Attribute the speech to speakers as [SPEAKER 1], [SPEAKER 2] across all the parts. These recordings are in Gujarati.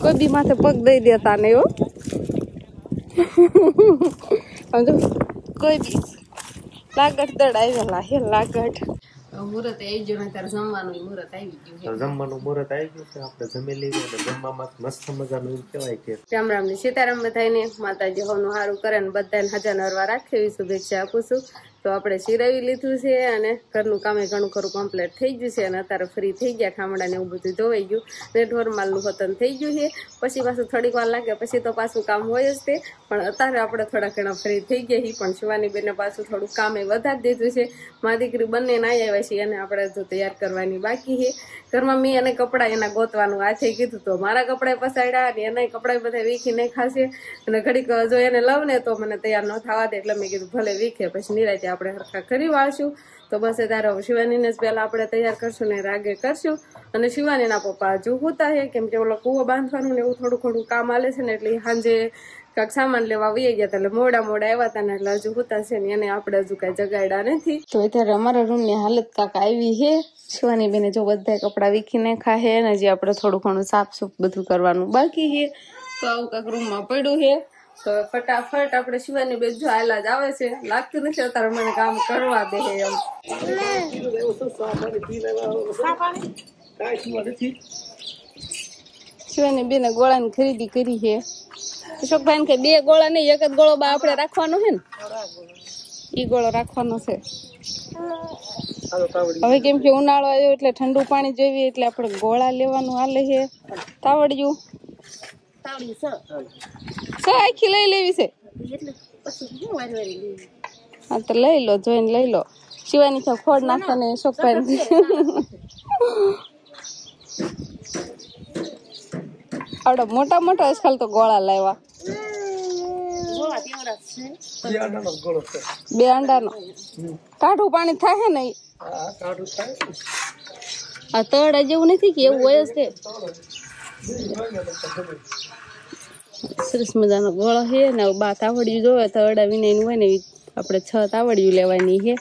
[SPEAKER 1] કોઈ બી માથે પગ દઈ દેતા નહીં હો કોઈ બી લાગટ દડાવેલા હે લાગટ મુહૂર્ત આવી ગયું ને ત્યારે જમવાનું મુહૂર્ત આવી ગયું
[SPEAKER 2] જમવાનું મુહૂર્ત આવી ગયું છે આપણે જમી લઈએ અને જમવામાં મસ્ત મજાનું એવું કહેવાય કે
[SPEAKER 1] રામ રામ ની સીતારામ બધાને માતાજી હોનું સારું કરે ને બધાને હાજર નરવા રાખે એવી શુભેચ્છા આપું છું તો આપણે શિરાવી લીધું છે અને ઘરનું કામે ઘણું ખરું કમ્પ્લીટ થઈ ગયું છે અને અત્યારે ફ્રી થઈ ગયા ઠામડા ને એવું બધું ધોવાઈ ગયું ને ઢોરમાલનું વતન થઈ ગયું છે પછી પાછું થોડીક વાર લાગે પછી તો પાછું કામ હોય જ તે પણ અત્યારે આપણે થોડા ઘણા ફ્રી થઈ ગયા છીએ પણ શિવાની બેને પાછું થોડું કામે વધારી દીધું છે મારી દીકરી બંને ના આવ્યા છે અને આપણે જો તૈયાર કરવાની બાકી છે ઘરમાં મેં એને કપડાં એના ગોતવાનું આથે કીધું તો મારા કપડાં પસાડ્યા અને એના કપડાં બધા વીખી નહીં ખાશે અને ઘડીક જો એને લવ ને તો મને તૈયાર ન થવા દે એટલે મેં કીધું ભલે વીખે પછી નિરાતે આપણે હરખા કરી વાળશું તો બસ એ તારે શિવાનીને જ પહેલા આપણે તૈયાર કરશું ને રાગે કરશું અને શિવાનીના પપ્પા હજુ હોતા છે કેમ કે ઓલો કૂવો બાંધવાનું ને એવું થોડું થોડું કામ આલે છે ને એટલે સાંજે કાંક સામાન લેવા વહી ગયા હતા એટલે મોડા આવ્યા હતા ને એટલે હજુ હોતા છે ને એને આપણે હજુ કઈ જગાડ્યા નથી તો અત્યારે અમારા રૂમ ની હાલત કાંક આવી છે શિવાની બેને જો બધા કપડા વીખીને ખાહે ને હજી આપણે થોડું ઘણું સાફ સુફ બધું કરવાનું બાકી છે તો આવું કાંક રૂમમાં પડ્યું છે તો ફટાફટ આપણે શિવાની બેન જો હાલા જ આવે છે લાગતું નથી અત્યારે મને કામ કરવા દે એમ શિવાની બેને ગોળાની ખરીદી કરી છે અશોકભાઈ કે 2 ગોળા નહીં એક જ ગોળો બા આપણે રાખવાનો છે ને ઈ ગોળો રાખવાનો છે હવે કેમ કે ઉનાળો આવ્યો એટલે ઠંડુ પાણી જોઈએ એટલે આપણે ગોળા લેવાનું હાલે છે તાવડિયું આખી લઈ લેવી છે હા તો લઈ લો જોઈને લઈ લો શિવાની તો ખોડ નાખવાને અશોકભાઈ આવડે મોટા મોટા આજકાલ તો ગોળા લાવ્યા 2 અંડાનો ટાઢું પાણી થાય ને આ તળા જેવું નથી કે એવું હોય જ તે સરસ મજાનો ગોળો છે ને બા તાવડિયું જોવે તળા વિનાનું હોય ને આપણે 6 તાવડિયું લેવાની છે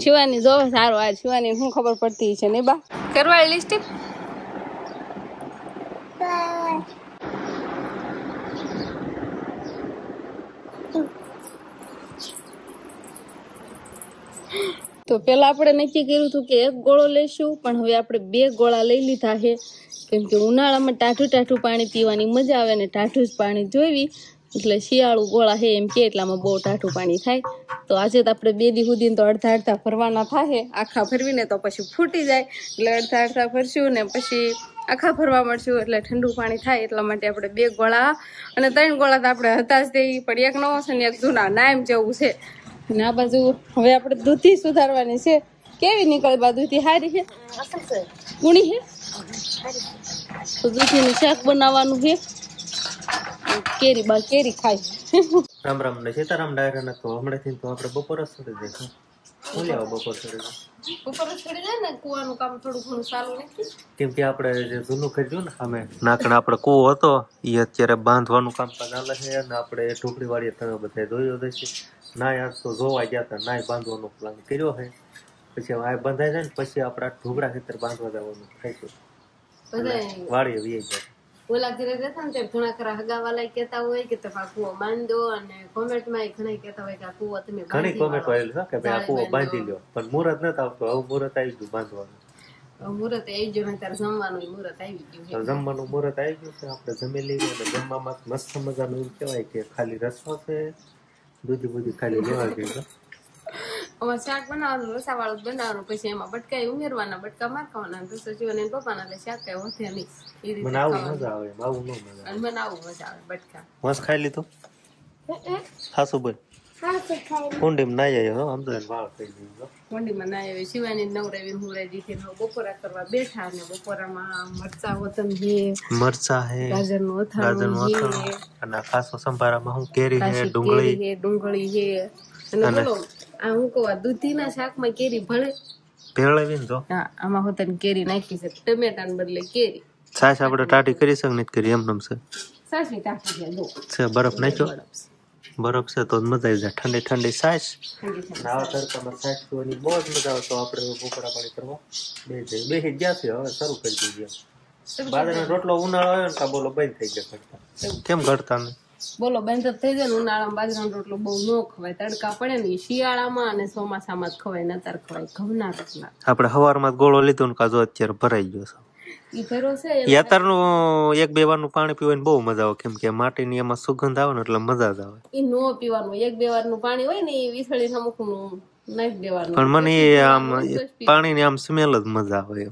[SPEAKER 1] શિવાની જોવે સારું આ શિવાની શું ખબર પડતી છે ને બા કરવા લિસ્ટિક તો પેલા આપણે નક્કી કર્યું હતું કે 1 ગોળો લઈશું પણ હવે આપણે 2 ગોળા લઈ લીધા છે કેમ કે ઉનાળામાં ટાઢું પાણી પીવાની મજા આવે ને ટાઢું જ પાણી જોઈવી એટલે શિયાળુ ગોળા છે એમ કે એટલામાં બહુ ટાઢું પાણી થાય તો આજે તો આપણે 2 દી સુધી તો અડધા ભરવાના થાય આખા ભરવીને તો પછી ફૂટી જાય એટલે અડધા ભરશું ને પછી આખા ભરવા મળશું એટલે ઠંડુ પાણી થાય એટલા માટે આપણે 2 ગોળા અને 3 ગોળા તો આપણે હતા જ તે પણ એક નવો છે ને એક જૂના નામ જેવું છે અને આ બાજુ હવે આપણે દૂધી સુધારવાની છે કેવી નીકળે બા દૂધી સારી છે ગુણી છે તો દૂધીનું શાક બનાવવાનું છે કેરી બા કેરી ખાય
[SPEAKER 2] રામ રામ ને સીતારામ ડાયરા તો હમણાંથી તો આપણે બપોર જ છોડી દઈશું શું લેવા બપોર છોડી
[SPEAKER 1] જાય ને કુવાનું કામ થોડું ઘણું ચાલુ નથી
[SPEAKER 2] કેમ કે આપણે જે જૂનું કર્યું ને સામે નાકણ આપણે કૂવો હતો એ અત્યારે બાંધવાનું કામકાજ ચાલે છે અને આપણે ઢોકળી વાળીએ તમે બધા જોયો છે નાય આજ તો જોવા ગયા હતા નાય બાંધવાનો પ્લાન કર્યો છે પછી આ બંધાઈ જાય ને પછી આપણા ઢોકળા ખેતર બાંધવા જવાનું થાય છે વાળીએ વી જાય
[SPEAKER 1] ઓલા ઘરે રહેતા ને ઘણા ખરા હગાવાલા કહેતા હોય કે તમે આ કૂવો બાંધો અને કોમેન્ટમાં ઘણા કહેતા હોય કે આ કૂવો તમે
[SPEAKER 2] ઘણી કોમેન્ટ આવેલી છે કે ભાઈ આ કૂવો બાંધી લ્યો પણ મુહૂર્ત નથી આવતો હવે મુહૂર્ત આવી ગયું બાંધવાનું
[SPEAKER 1] મુહૂર્ત આવી ગયું ત્યારે જમવાનું મુહૂર્ત આવી ગયું
[SPEAKER 2] જમવાનું મુહૂર્ત આવી ગયું છે આપણે જમી લઈએ અને જમવામાં મસ્ત મજાનું એવું કહેવાય કે ખાલી રસો છે દૂધી ખાલી લેવા ગયું
[SPEAKER 1] અમારે શાક બનાવવાનું રસા વાળું બનાવવાનું પછી એમાં બટકા ઉમેરવાના બટકા મારવાના તો જીવન પપ્પાના એટલે શાક કઈ હોતે નહીં એ રીતે
[SPEAKER 2] મને આવું મજા આવે આવું ન મજા
[SPEAKER 1] આવે મને આવું મજા આવે બટકા
[SPEAKER 2] મસ્ત ખાઈ લીધું ખાસું બોલ કુંડીમાં ના આવ્યો આમ તો વાળ થઈ ગયો
[SPEAKER 1] કુંડીમાં ના આવ્યો શિવાની નવરાવી હું રેડી થી બપોરા કરવા બેઠા અને બપોરામાં મરચા વતન છે
[SPEAKER 2] મરચા હે
[SPEAKER 1] ગાજરનું અથાણું છે
[SPEAKER 2] અને ખાસો સંભારામાં હું કેરી હે ડુંગળી
[SPEAKER 1] છે અને બોલો આ હું કહું દૂધીના શાકમાં કેરી ભળે
[SPEAKER 2] ભેળવીને જો
[SPEAKER 1] હા આમાં હોતન કેરી નાખી છે ટમેટાને બદલે કેરી
[SPEAKER 2] છાશ આપણે ટાટી કરી શક નથી કરી એમ નમ છે
[SPEAKER 1] છાશી ટાટી દે દો
[SPEAKER 2] છે બરફ નાખ્યો બરફ છે તો મજા આવી જાય ઠંડી ઠંડી છાશ નાવા તડકામાં છાશ પીવાની બહુ જ મજા આવે તો આપણે બપોરા પાણી કરવા બે ગયા છે હવે શરૂ કરી દીધી બાજરાનો રોટલો ઉનાળો આવ્યો ને કા બોલો બંધ થઈ ગયા ઘડતા. કેમ ઘડતા ને
[SPEAKER 1] બોલો બંધ જ થઈ જાય ને. ઉનાળામાં બાજરાનો રોટલો બહુ ન ખવાય, તડકા પડે ને. શિયાળામાં અને ચોમાસામાં જ ખવાય, નતર ખવાય ઘઉંના રોટલા.
[SPEAKER 2] આપણે સવારમાં ગોળો લીધો ને કાજો અત્યારે ભરાઈ ગયો છે.
[SPEAKER 1] ઈ ભેરો છે
[SPEAKER 2] યાતરનું 1-2 વારનું પાણી પીવાની બહુ મજા આવે, કેમ કે માટીની એમાં સુગંધ આવે ને એટલે મજા જ આવે.
[SPEAKER 1] ઈ નો પીવાનું. 1-2 વારનું પાણી હોય ને એ વિસળી અમુકનું નાખી દેવાનું.
[SPEAKER 2] પણ મને આમ પાણીની આમ સ્મેલ જ મજા આવે,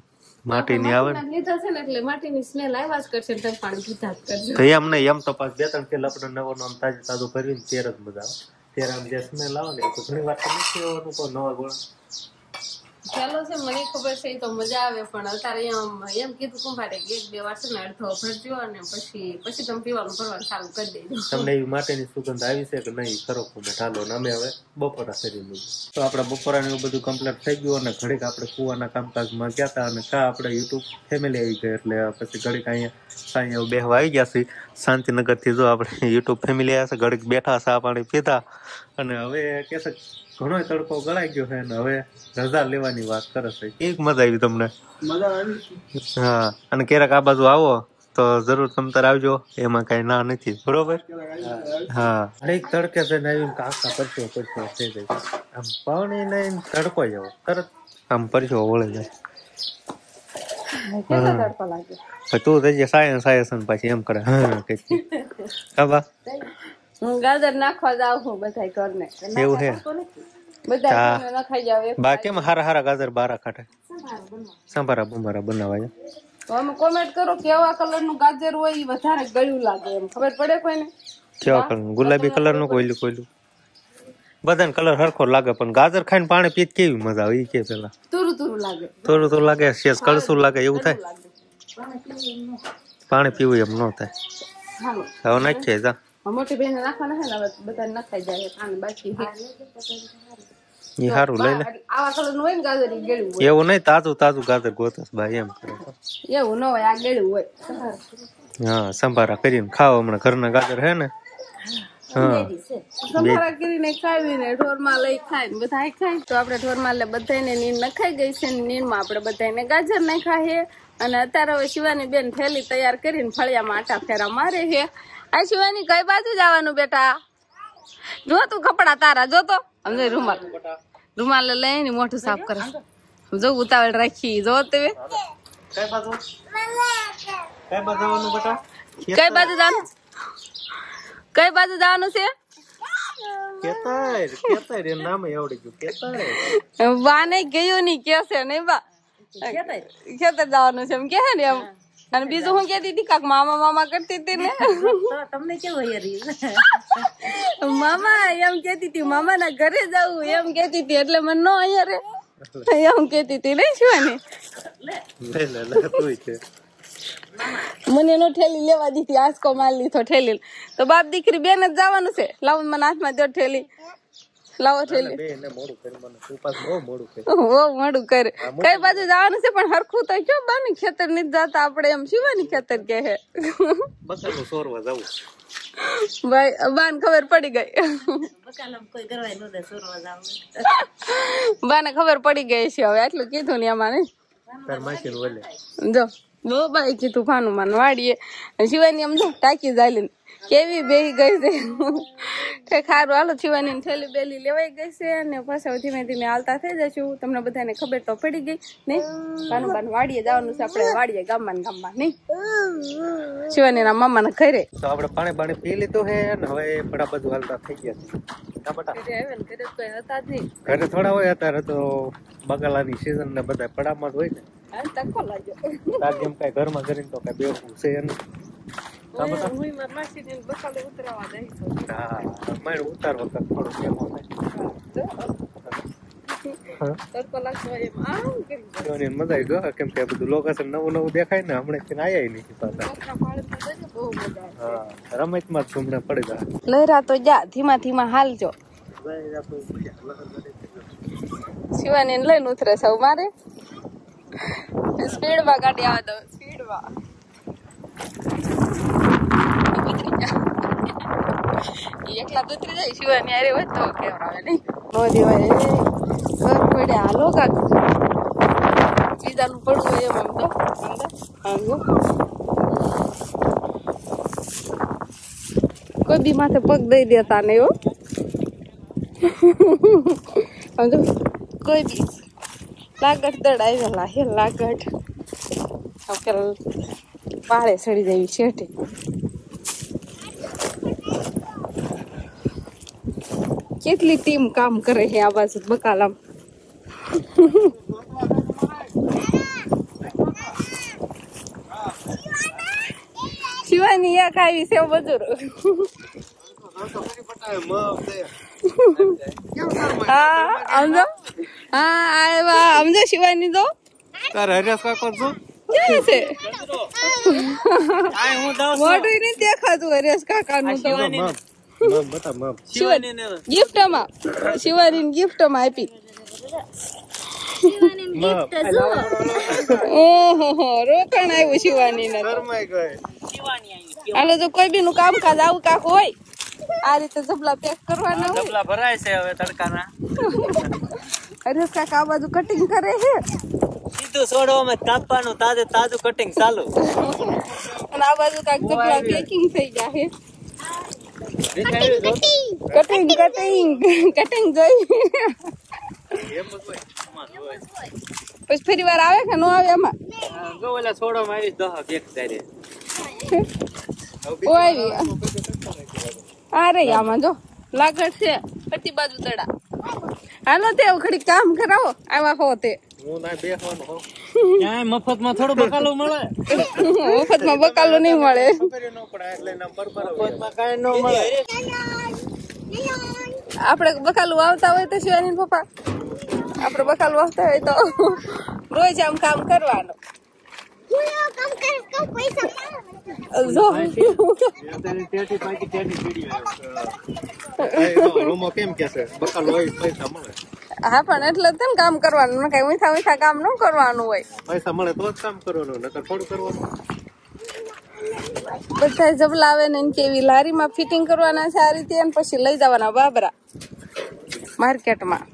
[SPEAKER 2] માટીની આવે ને.
[SPEAKER 1] લીધા છે ને એટલે માટીની સ્મેલ આવ્યા જ કરશે ને તમે પાણી પીતા જ કરજો.
[SPEAKER 2] તો એમ નહીં, એમ તો પાછ 2-3 કિલો આપણે નવાનું આમ તાજું ભરીને ત્યારે જ મજા આવે. ત્યારે આમ જે સ્મેલ આવે ને તો ઘણી વાર તો નથી આવવાનું કોઈ નવા ગોળા.
[SPEAKER 1] ચાલો છે મને ખબર છે તો મજા આવે, પણ અત્યારે એમ કીધું કુંભારે કે 1-2 વાર છે ને અડધો ભરજો અને પછી તમે પીવાનું ભરવાનું ચાલુ કરી દેજો. તમને
[SPEAKER 2] એવી માટેની સુગંધ આવી છે કે નહીં? ખરો ખુબે ઢાલો ને અમે હવે બપોરા કરી લીધું. તો આપણે બપોરાનું એવું બધું કમ્પ્લીટ થઈ ગયું અને ઘડીક આપણે કુવાના કામકાજમાં ગયા હતા અને આપણે યુટ્યુબ ફેમિલી આવી ગઈ એટલે પછી ઘડીક અહીંયા બેહવા આવી ગયા છે શાંતિનગર થી. જો આપણે યુટ્યુબ ફેમિલી આવ્યા છે, ઘડીક બેઠા ચા પાણી પીધા અને હવે કે છે ઘણો તડકો ગળાઈ ગયો છે ને હવે રજા લેવાની વાત કરે છે. કેવી મજા આવી તમને? મજા આવી. હા, અને ક્યારેક આ બાજુ આવો તો જરૂર તમ તાર આવજો, એમાં કઈ ના નથી, બરોબર? હા, હરેક તડકે છે ને આવીને કાકા પરસો થઈ જાય. આમ પાણી નહીં તડકો જ આવો તરત આમ પરસો વળે જાય. તું થઈ જાય સાયન્સ ને પછી એમ કરે હા કે
[SPEAKER 1] હું ગાજર નાખવા જાઉં છું બધા ઘરને.
[SPEAKER 2] એવું છે
[SPEAKER 1] બધા નખાઈ જાવ.
[SPEAKER 2] બાકી હારા ગાજર બારા કાઢે સંભારા બંભારા બનાવાય.
[SPEAKER 1] તો અમે કોમેન્ટ કરો કેવા કલર નું ગાજર હોય એ વધારે ગળ્યું લાગે, એમ ખબર પડે કોઈને?
[SPEAKER 2] કેવા કલર નું? ગુલાબી કલર નું કોઈલું બધાને કલર હરખો લાગે, પણ ગાજર ખાઈને પાણી પીત કેવી મજા આવે? કે પેલા તુરું લાગે, શેષ કળસું લાગે, એવું થાય. પાણી પીવું એમ ન થાય. હવે નાખીએ જા.
[SPEAKER 1] મોટી બેન નાખવાના છે ને બધા નખાઈ જાય. બાકી
[SPEAKER 2] સારું લઈ લે.
[SPEAKER 1] આવા કલર નું હોય ને ગાજર ગળ્યું હોય.
[SPEAKER 2] એવું નહીં, તાજું ગાજર ગોતસ ભાઈ એમ કરે.
[SPEAKER 1] એવું ન હોય, આ ગળ્યું હોય.
[SPEAKER 2] હા, સંભારા કરીને ખાઓ. હમણાં ઘરના ગાજર હે ને,
[SPEAKER 1] સંભારા કરીને ખાવીને ઢોરમાં લઈ ખાય બધા ખાય. તો આપણે ઢોરમાં લે બધાને નીંદ નખાઈ ગઈ છે. નીંદમાં આપણે બધાને ગાજર નાખ્યા છે અને અત્યારે હવે શિવાની બેન થેલી તૈયાર કરીને ફળિયામાં આટા ફેરા મારે છે. આ શિવાની કઈ બાજુ જવાનું બેટા? જો તું કપડા તારા જોતો સમજ. રૂમાલ લઈને મોઢું સાફ કરે. જો ઉતાવળ રાખી જો તે કઈ બાજુ જવાનું? કઈ બાજુ જવાનું છે? બા ને ગયું નઈ કે છે નઈ બા ખેતર જવાનું છે એમ કે ને એમ. અને બીજું હું કેતી હતી કાક મામા કરતી હતી ને. તમને કેવું મામા એમ કેતી હતી મામા ના ઘરે જવું એમ કેતી હતી એટલે મને નો અહીંયા રે એમ કેતી હતી નહીં શું? મને એનો ઠેલી લેવા દીધી, આંસકો મારી લીધો ઠેલી. તો બાપ દીકરી બેન જ જવાનું છે. લાવો મને હાથમાં દો ઠેલી, લાવો ઠેલી. બહુ મોડું કરે. કઈ બાજુ જવાનું છે પણ હરખું તો કયો? બાની ખેતર નથી જતા આપણે, એમ શિવાની ખેતર કે હે ભાઈ. બાને ખબર પડી ગઈ, બાને ખબર પડી ગઈ છે હવે. આટલું કીધું ને એમાં નહીં જો બહુ બાઈ કીધું ભાનું માન વાડીએ. શિવાની એમ જો ટાંકી જાલી કેવી બેહી ગઈ છે. ખારું હાલો શિવાની થેલી બેલી લેવાઈ ગઈ છે અને પાછા ધીમે ધીમે હાલતા થઈ જશું. તમને બધાને ખબર તો પડી ગઈ નહીં? ભાનું વાડીએ જવાનું છે આપણે, વાડીએ ગામમાં નહીં શિવાની ના મામા ના ઘરે.
[SPEAKER 2] તો આપણે પાણી પી લીધું છે ને હવે પડા બધું હાલતા થઈ ગયા છે. ઘરે થોડા હોય અત્યારે તો બગાલાની સીઝન ને બધા પડામાં જ હોય ને.
[SPEAKER 1] તકો લાગ્યો
[SPEAKER 2] એમ કઈ ઘરમાં કરીને તો કઈ બેવું છે નહીં. મજા આવી ગયો કેમ કે બધું લોકેશન નવું દેખાય ને. હમણાં થી આયા નહીં પાછા. રમત માં જ હમણાં પડી ગયા.
[SPEAKER 1] લહેરા તો જા ધીમા ધીમા હાલજો. શિવાની લઈને ઉતરે સૌ મારે સ્પીડમાં ગાડી આવવા દો. સ્પીડમાં એકલા ઉતરી જાય શિવાની અરે હોય તો કેમ આવે નહીં નો દેવાય. ઘર પડે હાલો કાક બીજાનું પડવું એમ આમ તો કોઈ બી માથે પગ દઈ દેતા નહીં હો. કોઈ બી લાગટ દડાવેલા હે લાગટ પાળે સડી જાય શેઠે. કેટલી ટીમ કામ કરે છે આ બાજુ બકાલામ. શિવાની એક આવી છે મજૂર. હા સમજો. હા આવ્યા સમજો શિવાની તો મોટું નથી દેખાતું હરેશ કાકા નું તો. ગિફ્ટમાં શિવાની ગિફ્ટમાં આપી. ઓહો રોકાણ આવ્યું શિવાની ને. હાલો તો કોઈ બી નું કામકાજ આવું કાક હોય આ રીતે જબલા પેક કરવાના હોય.
[SPEAKER 2] જબલા ભરાય છે હવે તડકાના.
[SPEAKER 1] હરેશ કાકા આ બાજુ કટિંગ કરે છે.
[SPEAKER 2] સીધું છોડવામાં કાપવાનું તાજું કટિંગ ચાલુ.
[SPEAKER 1] અને આ બાજુ કાક જબલા પેકિંગ થઈ જાય. કટિંગ જોઈ પછી ફરી વાર આવે કે ન આવે એમાં.
[SPEAKER 2] ઓલા છોડવામાં આવી 10 એક તારે
[SPEAKER 1] અરે આમાં જો લાગત છે બધી બાજુ તડા. હાલો તે ઘડી કામ કરાવો આવા હો તે.
[SPEAKER 2] મફતમાં થોડું બકાલું મળે.
[SPEAKER 1] મફતમાં બકાલું નહીં મળે. આપડે બકાલું વાવતા હોય તો શિવાની પપ્પા આપડે બકાલું વાવતા હોય તો રોજ આમ કામ કરવાનું. હા પણ એટલે તેમ કામ કરવાનું કઈ મીઠા કામ ન કરવાનું હોય.
[SPEAKER 2] પૈસા મળે તો જ કામ કરવાનું નકર થોડું કરવાનું.
[SPEAKER 1] બધા જબલા આવે ને કેવી લારીમાં ફિટિંગ કરવાના છે આ રીતે પછી લઈ જવાના બાબરા માર્કેટમાં.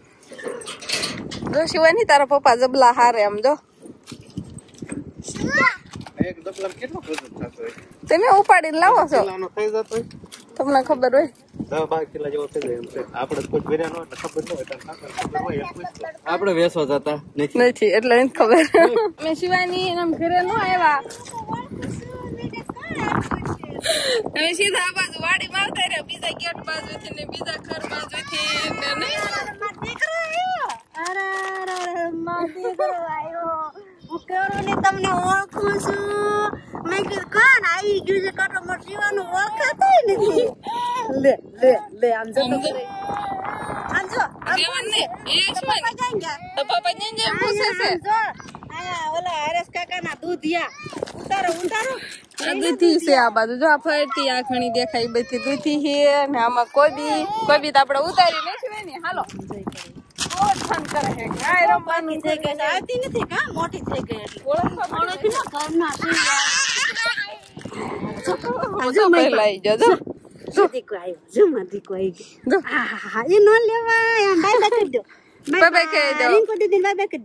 [SPEAKER 1] જો શિવાની તારા પપ્પા જબલા હારે આમ જો. તમે ઉપાડીને લાવો છો તમને ખબર હોય.
[SPEAKER 2] આપડે વેસવા જતા
[SPEAKER 1] નથી એટલે નથી ખબર. મેં શિવાની એના ઘરે ન આવ્યા. તમે સીધા આ બાજુ વાડી માં આવતા રહ્યા બીજા ગેટ બાજુથી ને બીજા ઘર બાજુથી ને
[SPEAKER 3] તમને ઓળખું છું. મેં કીધું કોણ આવી ગયું છે કટોમર જીવાનું ઓળખાતો નથી.
[SPEAKER 1] લે લે લે આમ જો તો કરે
[SPEAKER 3] આમ જો
[SPEAKER 1] દેવાને એ શિવાની તો પપ્પા ને જે પૂછે છે
[SPEAKER 3] આ ઓલા હરેશ કાકાના દૂધિયા ઉતારો
[SPEAKER 1] આ દૂધી છે આ બાજુ જો આ ફરતી આ ઘણી દેખાય બધી દૂધી છે ને આમાં કોઈ બી તો આપણે ઉતારી લેશું ને. હાલો
[SPEAKER 3] રમવાની થઈ ગઈ આવતી નથી કા મોટી થઈ ગઈ એટલે ઓળખી ના ઘરના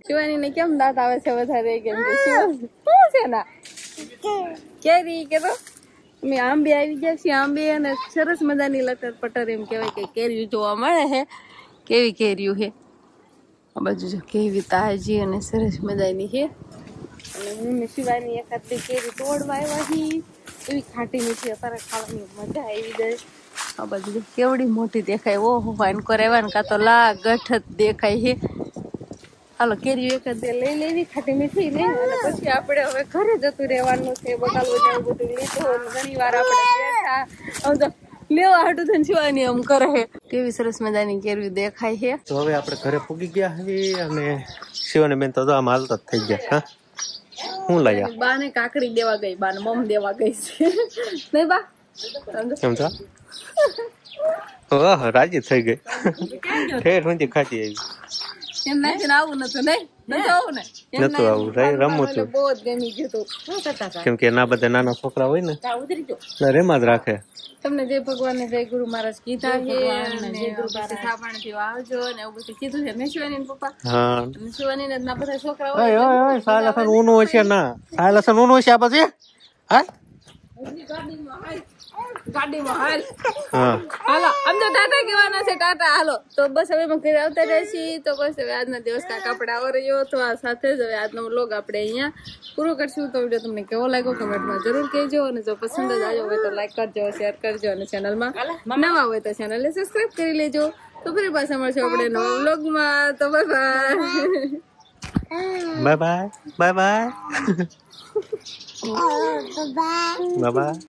[SPEAKER 1] શિવાની ને કેમ દાંત આવે છે વધારે કેમ છે ને કેરી કે તો મેં આંબે આવી ગયા છે. આંબે અને સરસ મજાની લટર પટર એમ કેવાય કે કેરી જોવા મળે છે. કેવી કેરીઓ છે આ બાજુ જો કેવી તાજી અને સરસ મજાની છે. અને હું ને શિવાની એકાદ બે કેરી તોડવા આવ્યા છીએ. એવી ખાટી મીઠી અત્યારે ખાવાની મજા આવી જાય. આ બાજુ કેવડી મોટી દેખાય. ઓહો વાનકો રહેવા ને કાં તો લાગઠ જ દેખાય છે. હાલો કેરીઓ એકાદ બે લઈ લેવી ખાટી મીઠી લઈ અને પછી આપણે હવે ઘરે જતું રહેવાનું છે. બકાલું ને એવું બધું લીધું. ઘણી વાર આપણે બેઠા લેવા હાટું થઈને શિવાની આમ કરે છે. કેવી સરસ મજાની કેરીઓ દેખાય છે.
[SPEAKER 2] તો હવે આપણે ઘરે પૂગી ગયા છીએ અને શિવાની બેન તો આમ હાલત જ થઈ ગયા. હા હું લાયા
[SPEAKER 1] બા ને કાકડી દેવા ગઈ બા ને મમ દેવા ગઈ છે નહીં બા
[SPEAKER 2] કેમ છો? રાજી થઈ ગઈ. ઠેર ઊંધી ખાતી આવી.
[SPEAKER 1] એમ નાખીને આવું નતું નહીં નતું આવું ને
[SPEAKER 2] નતું આવું રમવું હતું
[SPEAKER 1] બહુ જ ગમી ગયું હતું
[SPEAKER 2] કેમ કે એના બધા નાના છોકરા હોય ને એટલે રેમાં જ રાખે
[SPEAKER 1] તમને જય ભગવાન જય ગુરુ મહારાજ કીધા છે અને પછી સાબણ થી આવજો ને એવું બધું કીધું છે શિવાની પપ્પા
[SPEAKER 2] હા
[SPEAKER 1] શિવાની ને ના બધા છોકરા
[SPEAKER 2] ઓય ઓય ઓય સાયલાસન ઊનું હશે ના સાયલાસન ઊનું હશે આ પછી હા
[SPEAKER 1] ગાડીમાં હાલ
[SPEAKER 2] હા
[SPEAKER 1] હાલો આમ તો ટાટા કહેવાના છે ટાટા હાલો તો બસ હવે અમે ઘરે આવતા રહ્યા છીએ તો બસ હવે આજના દિવસ કાંક આપણે આવો રહ્યો તો આ સાથે જ હવે આજનો વ્લોગ આપણે અહીંયા પૂરો કરશું તો વિડીયો તમને કેવો લાગ્યો કમેન્ટમાં જરૂર કહેજો અને જો પસંદ જ આવ્યો હોય તો લાઈક કરજો શેર કરજો અને ચેનલમાં નવા હોય તો ચેનલને સબસ્ક્રાઇબ કરી લેજો તો ફરી પાછા મળશું આપણે નવા વ્લોગમાં તો bye
[SPEAKER 2] bye bye bye bye bye bye